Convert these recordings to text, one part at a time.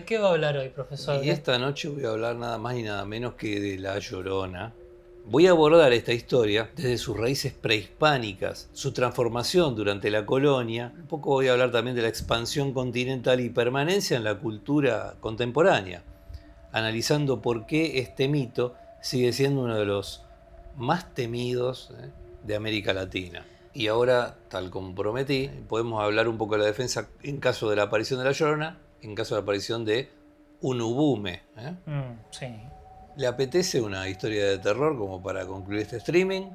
¿De qué va a hablar hoy, profesor? Y esta noche voy a hablar nada más y nada menos que de La Llorona. Voy a abordar esta historia desde sus raíces prehispánicas, su transformación durante la colonia. Un poco voy a hablar también de la expansión continental y permanencia en la cultura contemporánea, analizando por qué este mito sigue siendo uno de los más temidos de América Latina. Y ahora, tal como prometí, podemos hablar un poco de la defensa en caso de la aparición de La Llorona, en caso de la aparición de un ubume. Sí. ¿Le apetece una historia de terror como para concluir este streaming?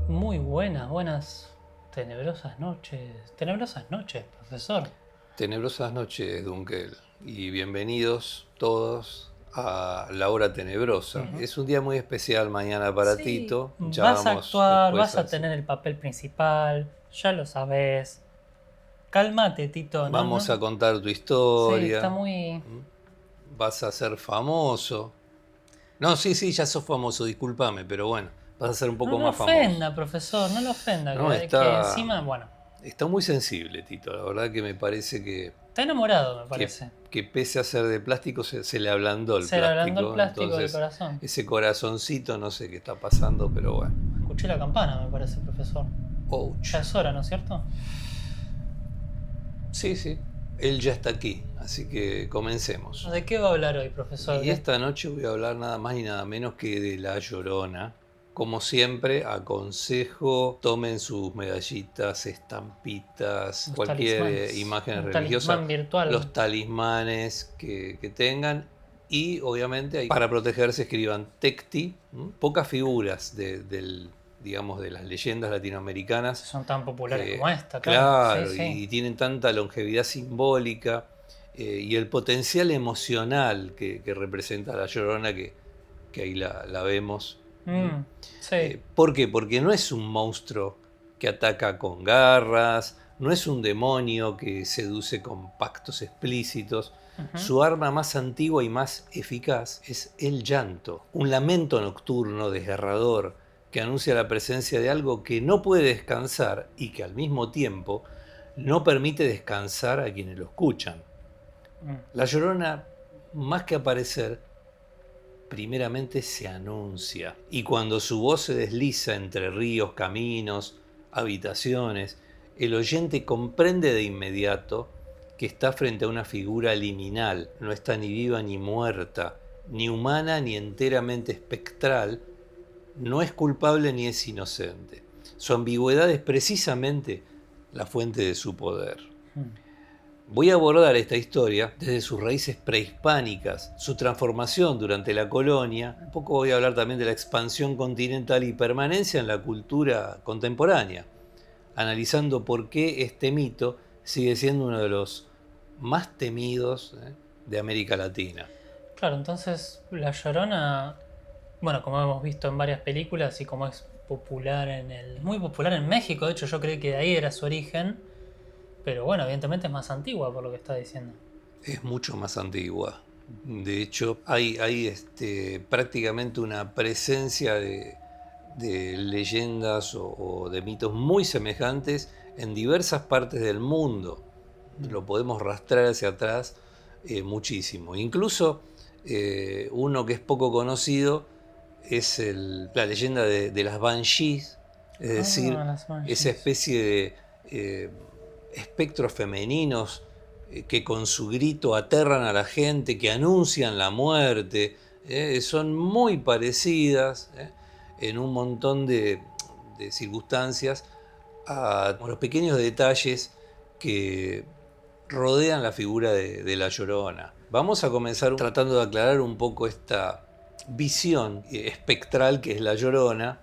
Muy buenas, tenebrosas noches. Tenebrosas noches, profesor. Tenebrosas noches, Dunkel, y bienvenidos todos a La Hora Tenebrosa. Es un día muy especial mañana para Sí, Tito. Ya vas a vamos actuar, después vas a tener el papel principal, ya lo sabes. Cálmate, Tito, ¿no? Vamos a contar tu Sí, historia. está muy... Vas a ser famoso. No, sí, ya sos famoso, discúlpame, pero bueno, vas a ser un No poco lo más famoso. ofenda, profesor, no lo ofenda, No, que encima, bueno, está muy sensible, Tito. La verdad que me parece está enamorado, me que, parece. que pese a ser de plástico, se le ablandó el Se le ablandó el plástico. plástico del Entonces, corazón. ese corazoncito, no sé qué está pasando, pero bueno. Escuché la campana, me parece, profesor. Ouch. Ya es hora, ¿no es cierto? Sí, él ya está aquí, así que comencemos. ¿De qué va a hablar hoy, profesor? Y esta noche voy a hablar nada más y nada menos que de La Llorona. Como siempre, aconsejo, tomen sus medallitas, estampitas, Los cualquier talismanes. imagen Un religiosa, talismán virtual. los talismanes que tengan. Y obviamente para protegerse escriban Tecti, pocas figuras digamos, de las leyendas latinoamericanas. Son tan populares como esta, claro. Claro, Sí. y tienen tanta longevidad simbólica y el potencial emocional que representa La Llorona, que ahí la vemos. Sí. ¿Por qué? Porque no es un monstruo que ataca con garras, no es un demonio que seduce con pactos explícitos. Su arma más antigua y más eficaz es el llanto, un lamento nocturno desgarrador que anuncia la presencia de algo que no puede descansar y que al mismo tiempo no permite descansar a quienes lo escuchan. La Llorona, más que aparecer, primeramente se anuncia, y cuando su voz se desliza entre ríos, caminos, habitaciones, el oyente comprende de inmediato que está frente a una figura liminal, no está ni viva ni muerta, ni humana ni enteramente espectral, no es culpable ni es inocente. Su ambigüedad es precisamente la fuente de su poder. Voy a abordar esta historia desde sus raíces prehispánicas, su transformación durante la colonia. Un poco voy a hablar también de la expansión continental y permanencia en la cultura contemporánea, analizando por qué este mito sigue siendo uno de los más temidos de América Latina. Claro, entonces La Llorona, bueno, como hemos visto en varias películas y como es muy popular en México, de hecho yo creo que de ahí era su origen, pero bueno, evidentemente es más antigua por lo que está diciendo. Es mucho más antigua. De hecho, hay prácticamente una presencia de leyendas o de mitos muy semejantes en diversas partes del mundo. Lo podemos rastrear hacia atrás muchísimo. Incluso uno que es poco conocido es la leyenda de las Banshees, es decir, las Banshees. esa especie de espectros femeninos que con su grito aterran a la gente, que anuncian la muerte. Son muy parecidas en un montón de circunstancias a los pequeños detalles que rodean la figura de La Llorona. Vamos a comenzar tratando de aclarar un poco esta visión espectral que es La Llorona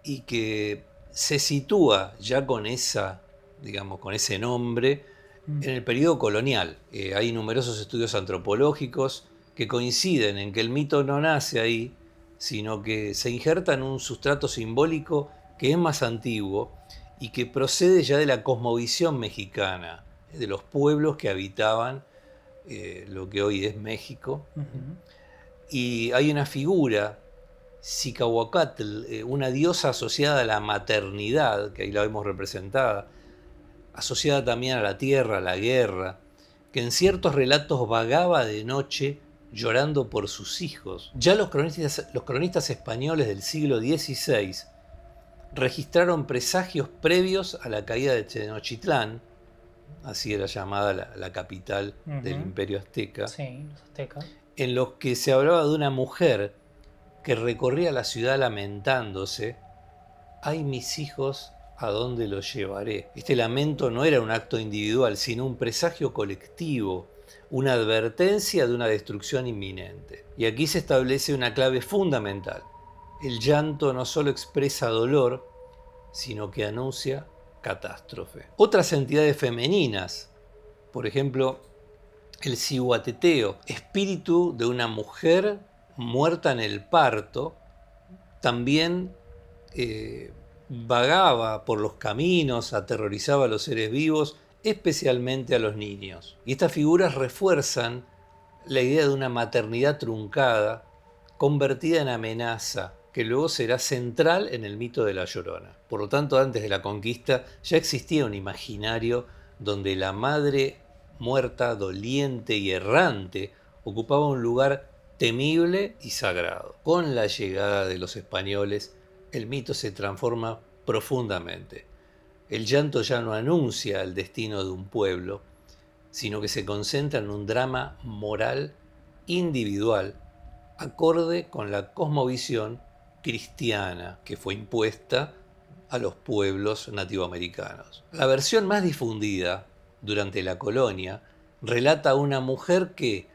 y que se sitúa ya con esa, digamos, con ese nombre en el periodo colonial. Hay numerosos estudios antropológicos que coinciden en que el mito no nace ahí, sino que se injerta en un sustrato simbólico que es más antiguo y que procede ya de la cosmovisión mexicana, de los pueblos que habitaban lo que hoy es México. Y hay una figura, Cicahuacatl, una diosa asociada a la maternidad, que ahí la vemos representada, asociada también a la tierra, a la guerra, que en ciertos relatos vagaba de noche llorando por sus hijos. Ya los cronistas españoles del siglo XVI registraron presagios previos a la caída de Tenochtitlán, así era llamada la capital del Imperio Azteca, sí, los aztecas, en los que se hablaba de una mujer que recorría la ciudad lamentándose: «Ay, mis hijos, ¿a dónde los llevaré?». Este lamento no era un acto individual, sino un presagio colectivo, una advertencia de una destrucción inminente. Y aquí se establece una clave fundamental. El llanto no solo expresa dolor, sino que anuncia catástrofe. Otras entidades femeninas, por ejemplo, el cihuateteo, espíritu de una mujer muerta en el parto, también vagaba por los caminos, aterrorizaba a los seres vivos, especialmente a los niños. Y estas figuras refuerzan la idea de una maternidad truncada, convertida en amenaza, que luego será central en el mito de La Llorona. Por lo tanto, antes de la conquista ya existía un imaginario donde la madre muerta, doliente y errante ocupaba un lugar temible y sagrado. Con la llegada de los españoles, el mito se transforma profundamente. El llanto ya no anuncia el destino de un pueblo, sino que se concentra en un drama moral individual, acorde con la cosmovisión cristiana que fue impuesta a los pueblos nativoamericanos. La versión más difundida durante la colonia relata a una mujer que,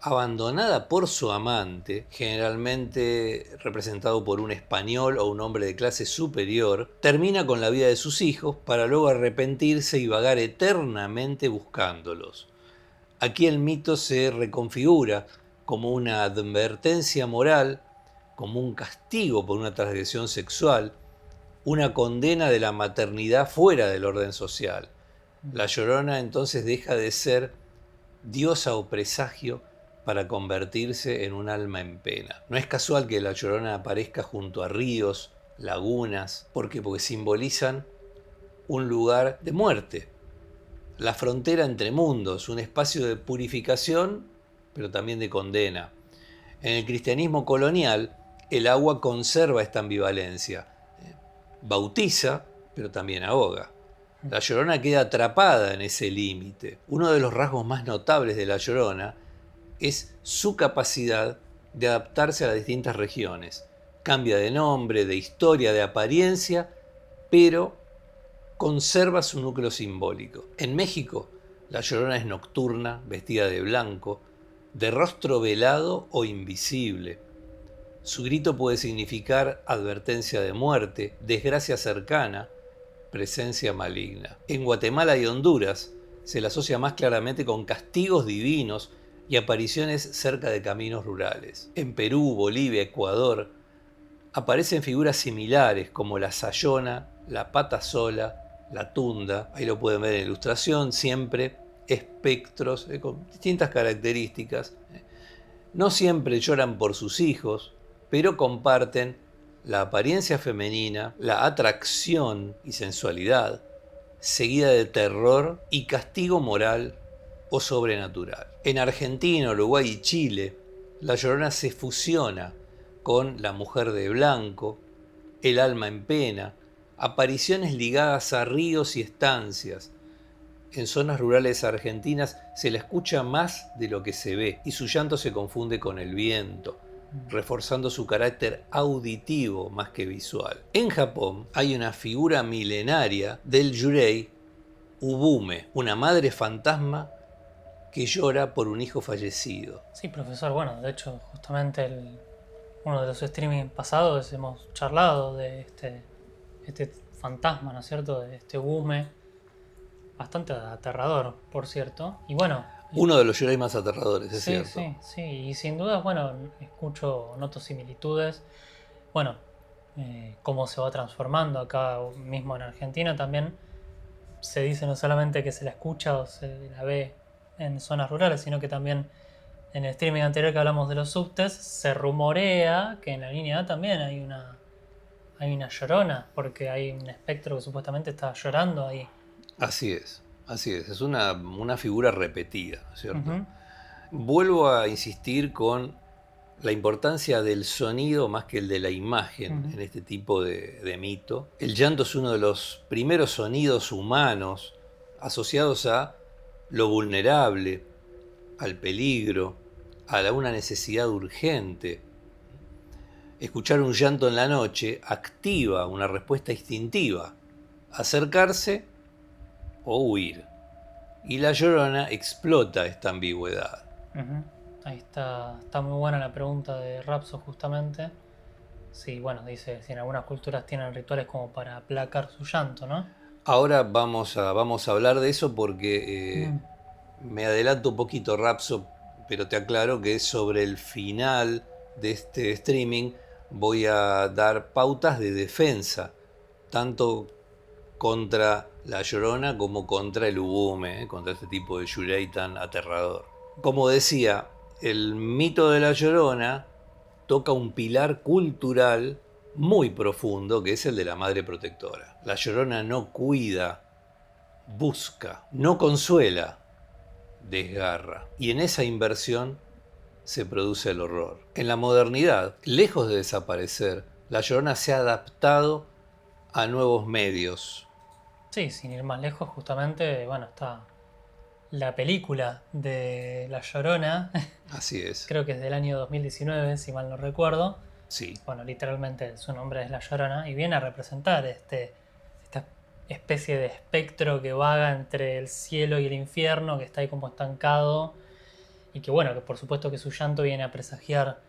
abandonada por su amante, generalmente representado por un español o un hombre de clase superior, termina con la vida de sus hijos para luego arrepentirse y vagar eternamente buscándolos. Aquí el mito se reconfigura como una advertencia moral, como un castigo por una transgresión sexual, una condena de la maternidad fuera del orden social. La Llorona entonces deja de ser diosa o presagio para convertirse en un alma en pena. No es casual que la Llorona aparezca junto a ríos, lagunas, porque simbolizan un lugar de muerte, la frontera entre mundos, un espacio de purificación, pero también de condena. En el cristianismo colonial, el agua conserva esta ambivalencia, bautiza, pero también ahoga. La Llorona queda atrapada en ese límite. Uno de los rasgos más notables de la Llorona es su capacidad de adaptarse a las distintas regiones. Cambia de nombre, de historia, de apariencia, pero conserva su núcleo simbólico. En México, la Llorona es nocturna, vestida de blanco, de rostro velado o invisible. Su grito puede significar advertencia de muerte, desgracia cercana, presencia maligna. En Guatemala y Honduras se la asocia más claramente con castigos divinos y apariciones cerca de caminos rurales. En Perú, Bolivia, Ecuador, aparecen figuras similares como la sayona, la pata sola, la tunda. Ahí lo pueden ver en la ilustración, siempre espectros con distintas características. No siempre lloran por sus hijos, pero comparten la apariencia femenina, la atracción y sensualidad, seguida de terror y castigo moral o sobrenatural. En Argentina, Uruguay y Chile, la Llorona se fusiona con la mujer de blanco, el alma en pena, apariciones ligadas a ríos y estancias. En zonas rurales argentinas se la escucha más de lo que se ve y su llanto se confunde con el viento, reforzando su carácter auditivo más que visual. En Japón hay una figura milenaria del Yurei Ubume, una madre fantasma que llora por un hijo fallecido. Sí, profesor, bueno, de hecho, justamente uno de los streaming pasados hemos charlado de este fantasma, ¿no es cierto?, de este Gume, bastante aterrador, por cierto. Y bueno, Uno de los Yurei más aterradores, es sí, cierto. sí, sí, y sin dudas, bueno, noto similitudes. Bueno, cómo se va transformando acá mismo en Argentina también. Se dice no solamente que se la escucha o se la ve en zonas rurales, sino que también en el streaming anterior que hablamos de los subtes, se rumorea que en la línea A también hay una llorona, porque hay un espectro que supuestamente está llorando ahí. Así es una figura repetida, ¿cierto? Ujú, Vuelvo a insistir con la importancia del sonido más que el de la imagen ujú. en este tipo de mito. El llanto es uno de los primeros sonidos humanos asociados a lo vulnerable, al peligro, una necesidad urgente. Escuchar un llanto en la noche activa una respuesta instintiva, acercarse o huir. Y la Llorona explota esta ambigüedad. Ujú. Ahí está muy buena la pregunta de Rapso justamente. Sí, bueno, dice si en algunas culturas tienen rituales como para aplacar su llanto, ¿no? Ahora vamos a hablar de eso porque Mm, me adelanto un poquito, Rapso, pero te aclaro que sobre el final de este streaming voy a dar pautas de defensa, tanto contra la Llorona como contra el Ubume, contra este tipo de Yurei tan aterrador. Como decía, el mito de la Llorona toca un pilar cultural muy profundo, que es el de la madre protectora. La Llorona no cuida, busca, no consuela, desgarra. Y en esa inversión se produce el horror. En la modernidad, lejos de desaparecer, la Llorona se ha adaptado a nuevos medios. sí, sin ir más lejos, justamente, bueno, está la película de La Llorona, Así es, creo que es del año 2019, si mal no recuerdo. sí. Bueno, literalmente su nombre es La Llorona y viene a representar esta especie de espectro que vaga entre el cielo y el infierno, que está ahí como estancado y que bueno, que por supuesto que su llanto viene a presagiar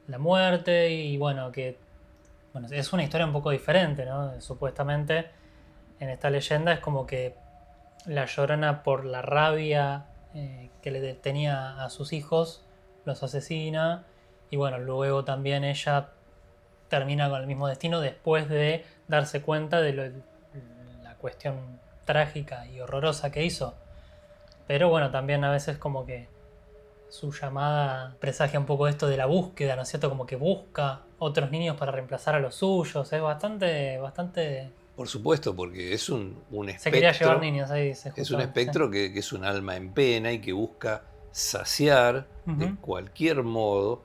la muerte y bueno, que bueno, es una historia un poco diferente, ¿no? Supuestamente en esta leyenda es como que la Llorona por la rabia que le tenía a sus hijos los asesina y bueno, luego también ella termina con el mismo destino después de darse cuenta de la cuestión trágica y horrorosa que hizo. Pero bueno, también a veces como que su llamada presagia un poco esto de la búsqueda, ¿no es cierto? Como que busca otros niños para reemplazar a los suyos. Es bastante... Por supuesto, porque es un Se quería llevar espectro, niños, ahí dice es un justamente. Sí. espectro que es un alma en pena y que busca saciar de Ujú. cualquier modo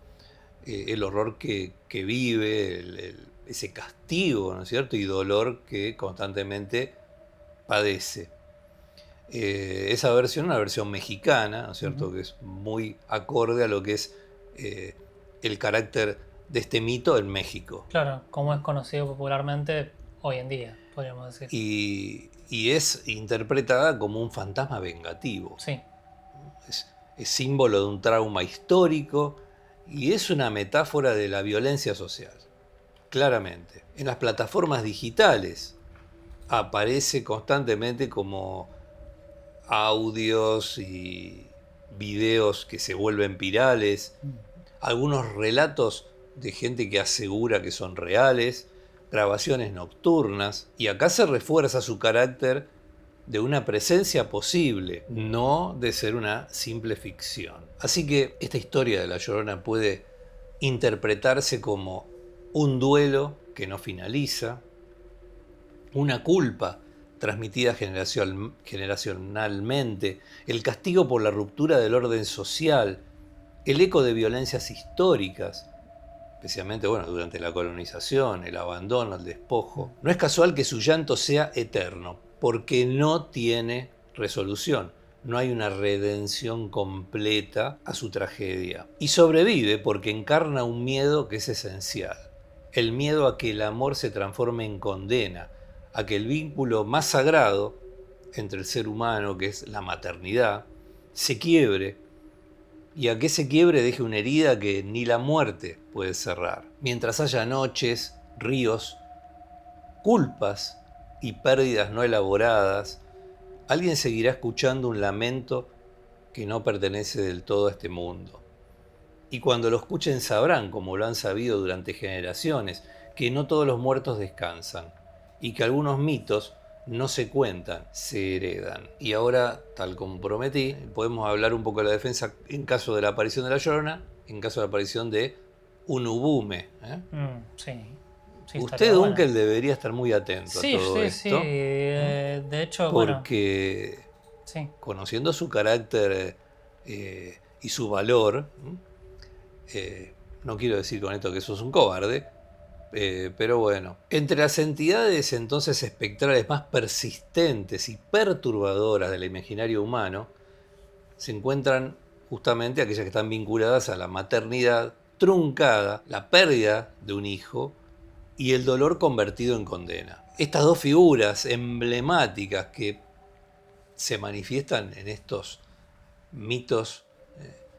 el horror que vive, ese castigo, ¿no es cierto? Y dolor que constantemente padece. Esa versión, una versión mexicana, ¿no es cierto? Ujú. Que es muy acorde a lo que es el carácter de este mito en México. Claro, como es conocido popularmente hoy en día, podríamos decir. Y es interpretada como un fantasma vengativo. Sí, Es símbolo de un trauma histórico y es una metáfora de la violencia social, claramente. En las plataformas digitales aparece constantemente como audios y videos que se vuelven virales, algunos relatos de gente que asegura que son reales, grabaciones nocturnas, y acá se refuerza su carácter de una presencia posible, no de ser una simple ficción. Así que esta historia de La Llorona puede interpretarse como un duelo que no finaliza, una culpa transmitida generacionalmente, el castigo por la ruptura del orden social, el eco de violencias históricas, especialmente durante la colonización, el abandono, el despojo. No es casual que su llanto sea eterno, porque no tiene resolución. No hay una redención completa a su tragedia. Y sobrevive porque encarna un miedo que es esencial. El miedo a que el amor se transforme en condena, a que el vínculo más sagrado entre el ser humano, que es la maternidad, se quiebre y a que ese quiebre deje una herida que ni la muerte puede cerrar. Mientras haya noches, ríos, culpas y pérdidas no elaboradas, alguien seguirá escuchando un lamento que no pertenece del todo a este mundo. Y cuando lo escuchen sabrán, como lo han sabido durante generaciones, que no todos los muertos descansan y que algunos mitos no se cuentan, se heredan. Y ahora, tal como prometí, podemos hablar un poco de la defensa en caso de la aparición de la Llorona, en caso de la aparición de un ubume. Sí. Sí, Usted, bueno. Dunkel, debería estar muy atento a todo esto. Sí. De hecho, porque conociendo su carácter y su valor, no quiero decir con esto que sos un cobarde, pero bueno, entre las entidades entonces espectrales más persistentes y perturbadoras del imaginario humano, se encuentran justamente aquellas que están vinculadas a la maternidad truncada, la pérdida de un hijo y el dolor convertido en condena. Estas dos figuras emblemáticas que se manifiestan en estos mitos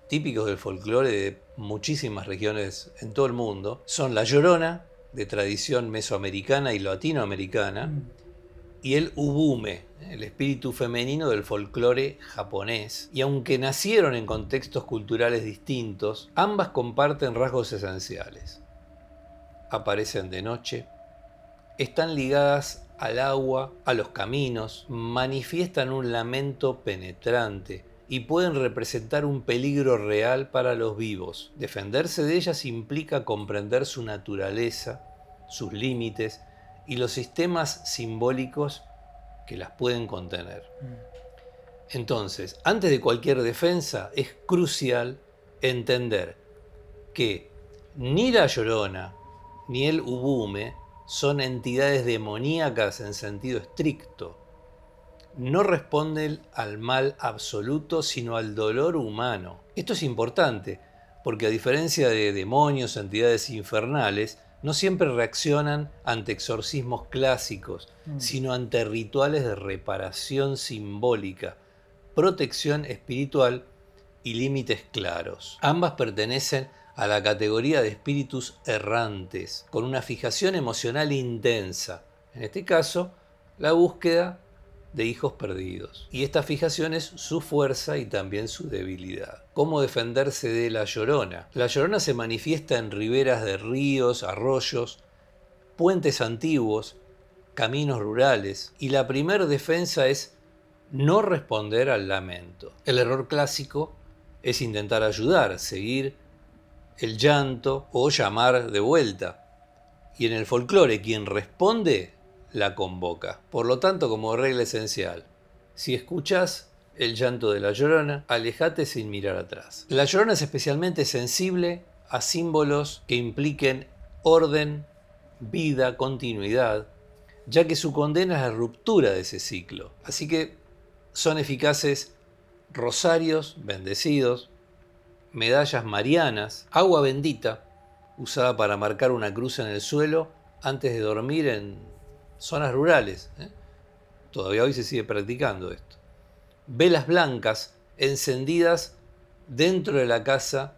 típicos del folclore de muchísimas regiones en todo el mundo son la Llorona, de tradición mesoamericana y latinoamericana, y el ubume, el espíritu femenino del folclore japonés. Y aunque nacieron en contextos culturales distintos, ambas comparten rasgos esenciales. Aparecen de noche, están ligadas al agua, a los caminos, manifiestan un lamento penetrante y pueden representar un peligro real para los vivos. Defenderse de ellas implica comprender su naturaleza, sus límites y los sistemas simbólicos que las pueden contener. Entonces, antes de cualquier defensa, es crucial entender que ni la Llorona ni el ubume son entidades demoníacas en sentido estricto. No responden al mal absoluto, sino al dolor humano. Esto es importante, porque a diferencia de demonios, entidades infernales, no siempre reaccionan ante exorcismos clásicos, sino ante rituales de reparación simbólica, protección espiritual y límites claros. Ambas pertenecen a la categoría de espíritus errantes, con una fijación emocional intensa. En este caso, la búsqueda de hijos perdidos. Y esta fijación es su fuerza y también su debilidad. ¿Cómo defenderse de la Llorona? La Llorona se manifiesta en riberas de ríos, arroyos, puentes antiguos, caminos rurales, y la primera defensa es no responder al lamento. El error clásico es intentar ayudar, seguir el llanto o llamar de vuelta. Y en el folclore, quien responde la convoca. Por lo tanto, como regla esencial, si escuchas el llanto de la Llorona, alejate sin mirar atrás. La Llorona es especialmente sensible a símbolos que impliquen orden, vida, continuidad, ya que su condena es la ruptura de ese ciclo. Así que son eficaces rosarios bendecidos, medallas marianas, agua bendita, usada para marcar una cruz en el suelo antes de dormir en zonas rurales. Todavía hoy se sigue practicando esto. Velas blancas encendidas dentro de la casa,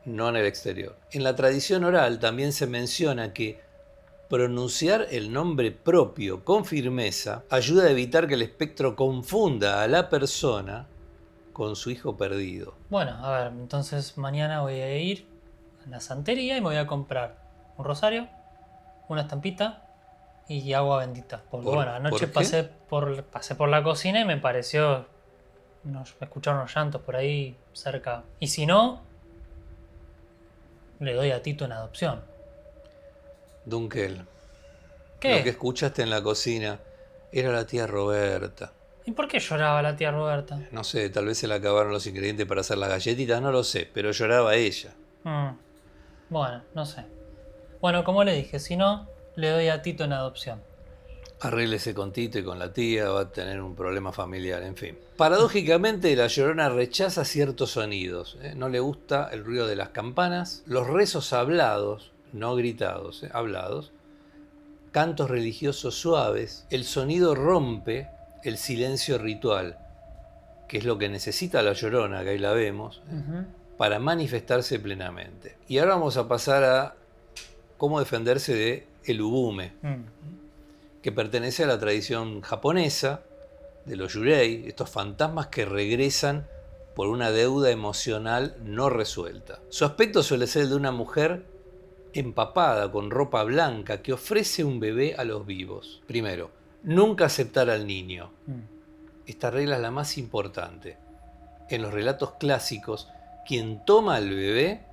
no en el exterior. En la tradición oral también se menciona que pronunciar el nombre propio con firmeza ayuda a evitar que el espectro confunda a la persona con su hijo perdido. Bueno, a ver, entonces mañana voy a ir a la santería y me voy a comprar un rosario, una estampita y agua bendita. Porque bueno, anoche pasé por la cocina y me pareció escuchar unos llantos por ahí cerca. Y si no, le doy a Tito en adopción. Dunkel, ¿qué? Lo que escuchaste en la cocina era la tía Roberta. ¿Y por qué lloraba la tía Roberta? No sé, tal vez se le acabaron los ingredientes para hacer las galletitas, no lo sé, pero lloraba ella. Bueno, no sé. Bueno, como le dije, si no, le doy a Tito en adopción. Arréglese con Tito y con la tía, va a tener un problema familiar, en fin. Paradójicamente, la Llorona rechaza ciertos sonidos. No le gusta el ruido de las campanas, los rezos hablados, no gritados, hablados, cantos religiosos suaves. El sonido rompe el silencio ritual, que es lo que necesita la Llorona, que ahí la vemos, para manifestarse plenamente. Y ahora vamos a pasar a cómo defenderse de el ubume. que pertenece a la tradición japonesa de los yurei, estos fantasmas que regresan por una deuda emocional no resuelta. Su aspecto suele ser el de una mujer empapada con ropa blanca que ofrece un bebé a los vivos. Primero, nunca aceptar al niño. Esta regla es la más importante. En los relatos clásicos, quien toma al bebé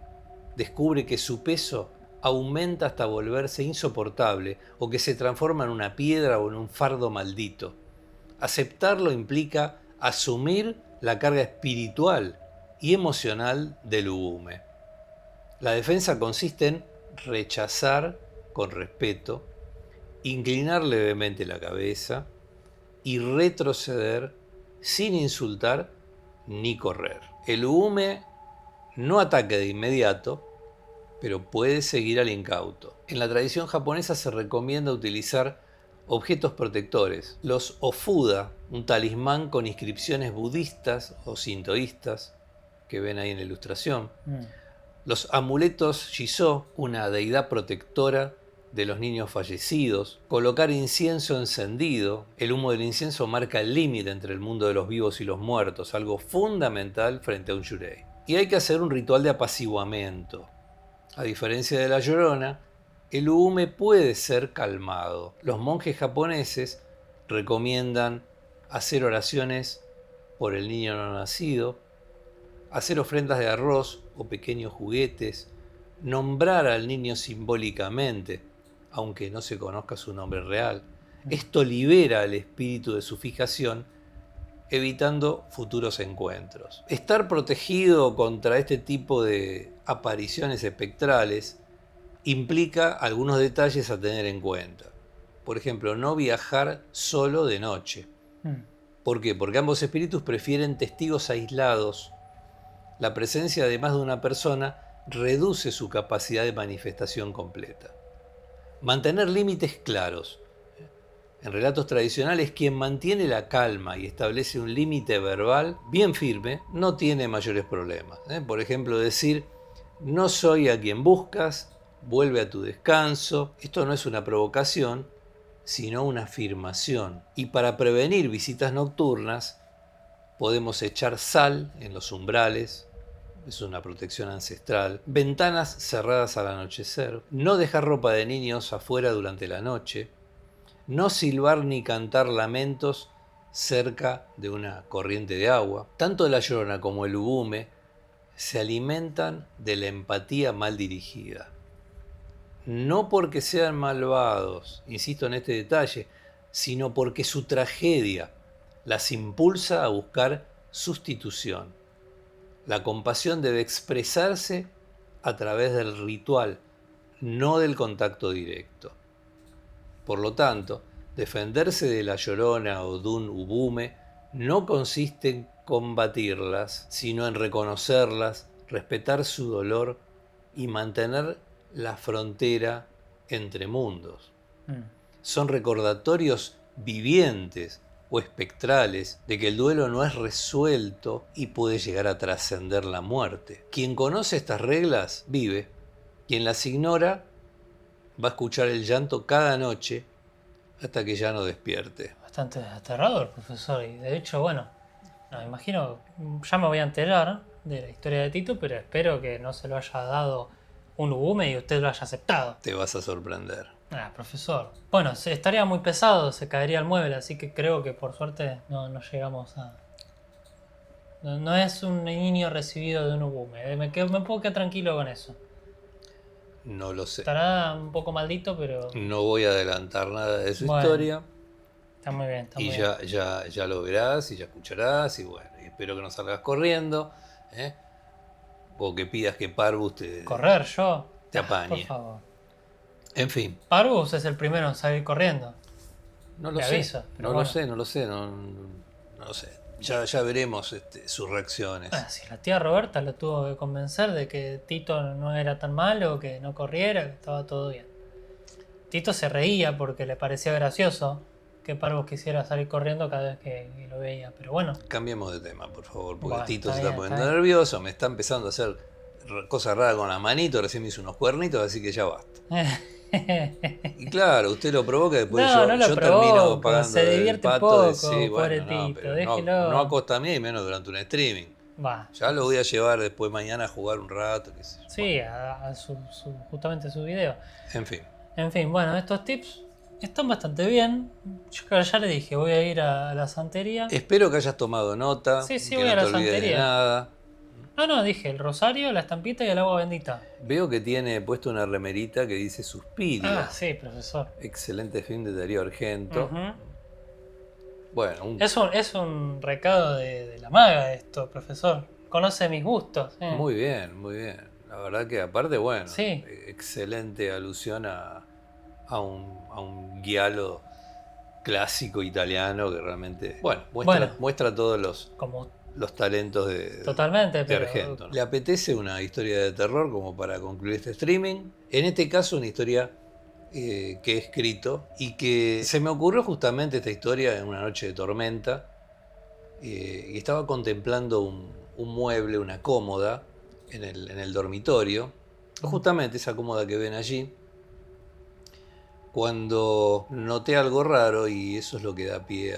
descubre que su peso aumenta hasta volverse insoportable o que se transforma en una piedra o en un fardo maldito. Aceptarlo implica asumir la carga espiritual y emocional del ubume. La defensa consiste en rechazar con respeto, inclinar levemente la cabeza y retroceder sin insultar ni correr. El ubume no ataca de inmediato, pero puede seguir al incauto. En la tradición japonesa se recomienda utilizar objetos protectores. Los ofuda, un talismán con inscripciones budistas o sintoístas que ven ahí en la ilustración. Los amuletos shiso, una deidad protectora de los niños fallecidos. Colocar incienso encendido. El humo del incienso marca el límite entre el mundo de los vivos y los muertos, algo fundamental frente a un yurei. Y hay que hacer un ritual de apaciguamiento. A diferencia de la llorona, el ubume puede ser calmado. Los monjes japoneses recomiendan hacer oraciones por el niño no nacido, hacer ofrendas de arroz o pequeños juguetes, nombrar al niño simbólicamente, aunque no se conozca su nombre real. Esto libera al espíritu de su fijación, evitando futuros encuentros. Estar protegido contra este tipo de apariciones espectrales implica algunos detalles a tener en cuenta. Por ejemplo, no viajar solo de noche. ¿Por qué? Porque ambos espíritus prefieren testigos aislados. La presencia de más de una persona reduce su capacidad de manifestación completa. Mantener límites claros. En relatos tradicionales, quien mantiene la calma y establece un límite verbal bien firme no tiene mayores problemas. Por ejemplo, decir, no soy a quien buscas, vuelve a tu descanso. Esto no es una provocación, sino una afirmación. Y para prevenir visitas nocturnas, podemos echar sal en los umbrales, es una protección ancestral. Ventanas cerradas al anochecer, no dejar ropa de niños afuera durante la noche, no silbar ni cantar lamentos cerca de una corriente de agua. Tanto la llorona como el ubume se alimentan de la empatía mal dirigida. No porque sean malvados, insisto en este detalle, sino porque su tragedia las impulsa a buscar sustitución. La compasión debe expresarse a través del ritual, no del contacto directo. Por lo tanto, defenderse de la llorona o de un ubume no consiste en combatirlas, sino en reconocerlas, respetar su dolor y mantener la frontera entre mundos. Son recordatorios vivientes o espectrales de que el duelo no es resuelto y puede llegar a trascender la muerte. Quien conoce estas reglas vive. Quien las ignora va a escuchar el llanto cada noche hasta que ya no despierte. Bastante aterrador, profesor. Y de hecho, bueno, no, me imagino, ya me voy a enterar de la historia de Tito, pero espero que no se lo haya dado un ubume y usted lo haya aceptado. Te vas a sorprender. Profesor. Bueno, estaría muy pesado, se caería el mueble, así que creo que por suerte no llegamos a... No es un niño recibido de un ubume. Me puedo quedar tranquilo con eso. No lo sé. Estará un poco maldito, pero... No voy a adelantar nada de su historia. Está muy bien, está muy bien. Y ya lo verás y ya escucharás y bueno, y espero que no salgas corriendo, o que pidas que Parvus te... ¿Correr yo? Te apañe. Por favor. En fin. Parvus es el primero en salir corriendo. No lo sé. Aviso, no lo sé. No lo sé. Ya veremos sus reacciones. Si la tía Roberta lo tuvo que convencer de que Tito no era tan malo, que no corriera, que estaba todo bien. Tito se reía porque le parecía gracioso que Parvus quisiera salir corriendo cada vez que lo veía, pero bueno. Cambiemos de tema, por favor, porque bueno, Tito se está poniendo nervioso, me está empezando a hacer cosas raras con la manito, recién me hizo unos cuernitos, así que ya basta. Y claro, usted lo provoca, después No, no lo yo termino provoco, pagando se el divierte un pato de poco, sí, bueno, no, pobrecito, pero no, no a déjelo. costa mía y menos durante un streaming. Va, Ya lo voy a llevar después mañana a jugar un rato, qué sé yo. Bueno, sí, a justamente su video. en fin. En fin, bueno, estos tips están bastante bien. Yo creo que ya le dije, voy a ir a la santería. Espero que hayas tomado nota, Sí, sí, que voy a no te la olvides de santería. nada. No, no, dije el rosario, la estampita y el agua bendita. Veo que tiene puesto una remerita que dice Ah, Suspiria. sí, profesor. Excelente film de Darío Argento. Ujú. Bueno, Es un recado de la maga esto, profesor. Conoce mis gustos. muy bien, muy bien. La verdad que aparte, bueno, Sí, excelente alusión a un giallo clásico italiano que realmente, bueno, bueno, muestra todos como los talentos totalmente, de pero Argento, ¿no? ¿Le apetece una historia de terror como para concluir este streaming? En este caso, una historia que he escrito y que se me ocurrió justamente esta historia en una noche de tormenta y estaba contemplando un mueble, una cómoda en el dormitorio, justamente esa cómoda que ven allí, cuando noté algo raro y eso es lo que da pie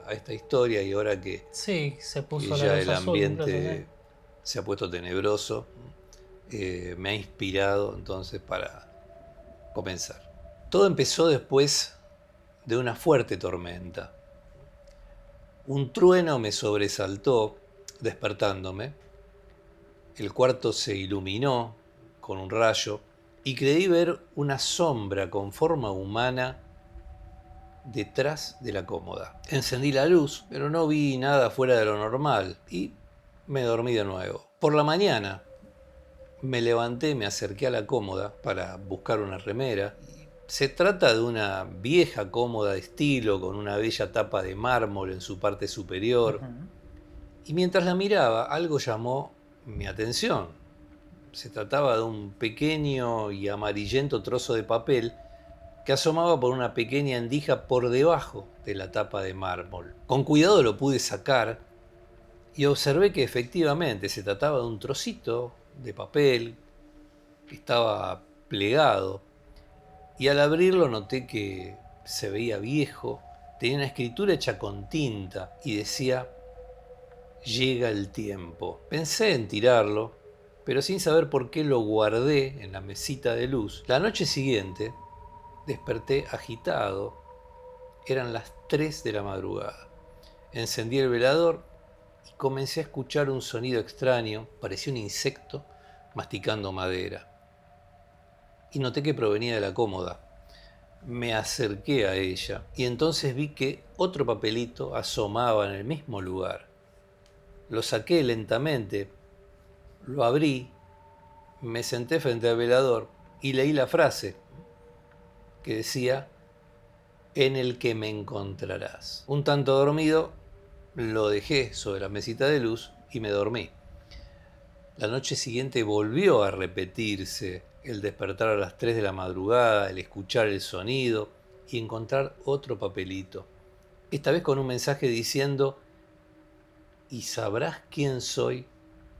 a esta historia y ahora sí, se que puso la ya luz el azul incluso, sí. ambiente se ha puesto tenebroso, me ha inspirado entonces para comenzar. Todo empezó después de una fuerte tormenta. Un trueno me sobresaltó, despertándome. El cuarto se iluminó con un rayo y creí ver una sombra con forma humana detrás de la cómoda. Encendí la luz, pero no vi nada fuera de lo normal y me dormí de nuevo. Por la mañana me levanté, me acerqué a la cómoda para buscar una remera. Se trata de una vieja cómoda de estilo con una bella tapa de mármol en su parte superior. Ujú. Y mientras la miraba, algo llamó mi atención. Se trataba de un pequeño y amarillento trozo de papel que asomaba por una pequeña endija por debajo de la tapa de mármol. Con cuidado lo pude sacar y observé que efectivamente se trataba de un trocito de papel que estaba plegado y al abrirlo noté que se veía viejo, tenía una escritura hecha con tinta y decía: llega el tiempo. Pensé en tirarlo, pero sin saber por qué lo guardé en la mesita de luz. La noche siguiente desperté agitado. Eran las 3 de la madrugada. Encendí el velador y comencé a escuchar un sonido extraño, parecía un insecto masticando madera. Y noté que provenía de la cómoda. Me acerqué a ella y entonces vi que otro papelito asomaba en el mismo lugar. Lo saqué lentamente, lo abrí, me senté frente al velador y leí la frase que decía: en el que me encontrarás. Un tanto dormido, lo dejé sobre la mesita de luz y me dormí. La noche siguiente volvió a repetirse el despertar a las 3 de la madrugada, el escuchar el sonido y encontrar otro papelito. Esta vez con un mensaje diciendo: y sabrás quién soy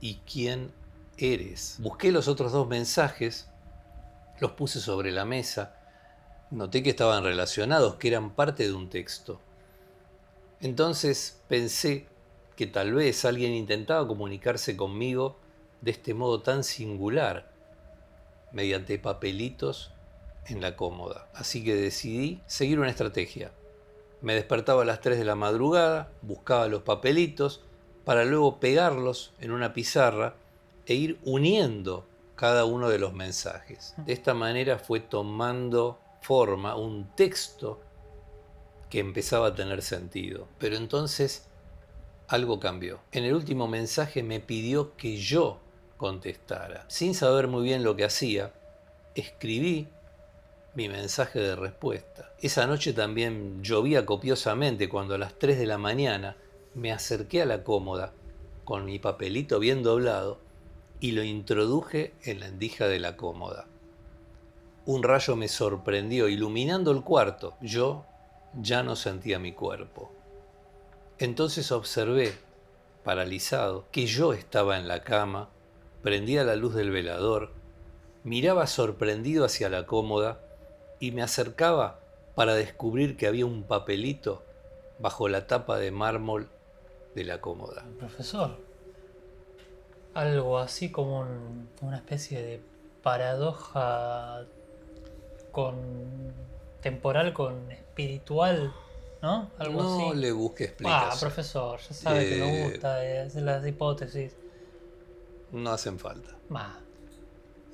y quién eres. Busqué los otros dos mensajes, los puse sobre la mesa, noté que estaban relacionados, que eran parte de un texto. Entonces pensé que tal vez alguien intentaba comunicarse conmigo de este modo tan singular, mediante papelitos en la cómoda. Así que decidí seguir una estrategia. Me despertaba a las 3 de la madrugada, buscaba los papelitos para luego pegarlos en una pizarra e ir uniendo cada uno de los mensajes. De esta manera fue tomando forma un texto que empezaba a tener sentido. Pero entonces algo cambió. En el último mensaje me pidió que yo contestara. Sin saber muy bien lo que hacía, escribí mi mensaje de respuesta. Esa noche también llovía copiosamente cuando a las 3 de la mañana me acerqué a la cómoda con mi papelito bien doblado y lo introduje en la endija de la cómoda. Un rayo me sorprendió, iluminando el cuarto. Yo ya no sentía mi cuerpo. Entonces observé, paralizado, que yo estaba en la cama, prendía la luz del velador, miraba sorprendido hacia la cómoda y me acercaba para descubrir que había un papelito bajo la tapa de mármol de la cómoda. Profesor, algo así como una especie de paradoja con temporal con espiritual, ¿no? Algo No así. le busque explicación. Profesor, ya sabe que me gusta hacer las hipótesis. No hacen falta. Bah,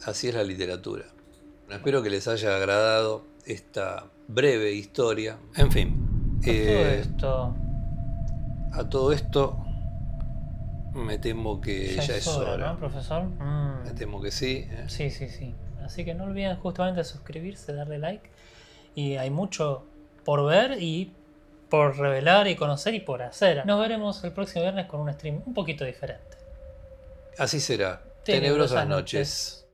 Así es la literatura. Espero que les haya agradado esta breve historia. En fin. A todo esto me temo que ya es hora, ¿no, profesor? Me temo que sí. Sí. Así que no olviden justamente suscribirse, darle like. Y hay mucho por ver y por revelar y conocer y por hacer. Nos veremos el próximo viernes con un stream un poquito diferente. Así será. Tenebrosas noches.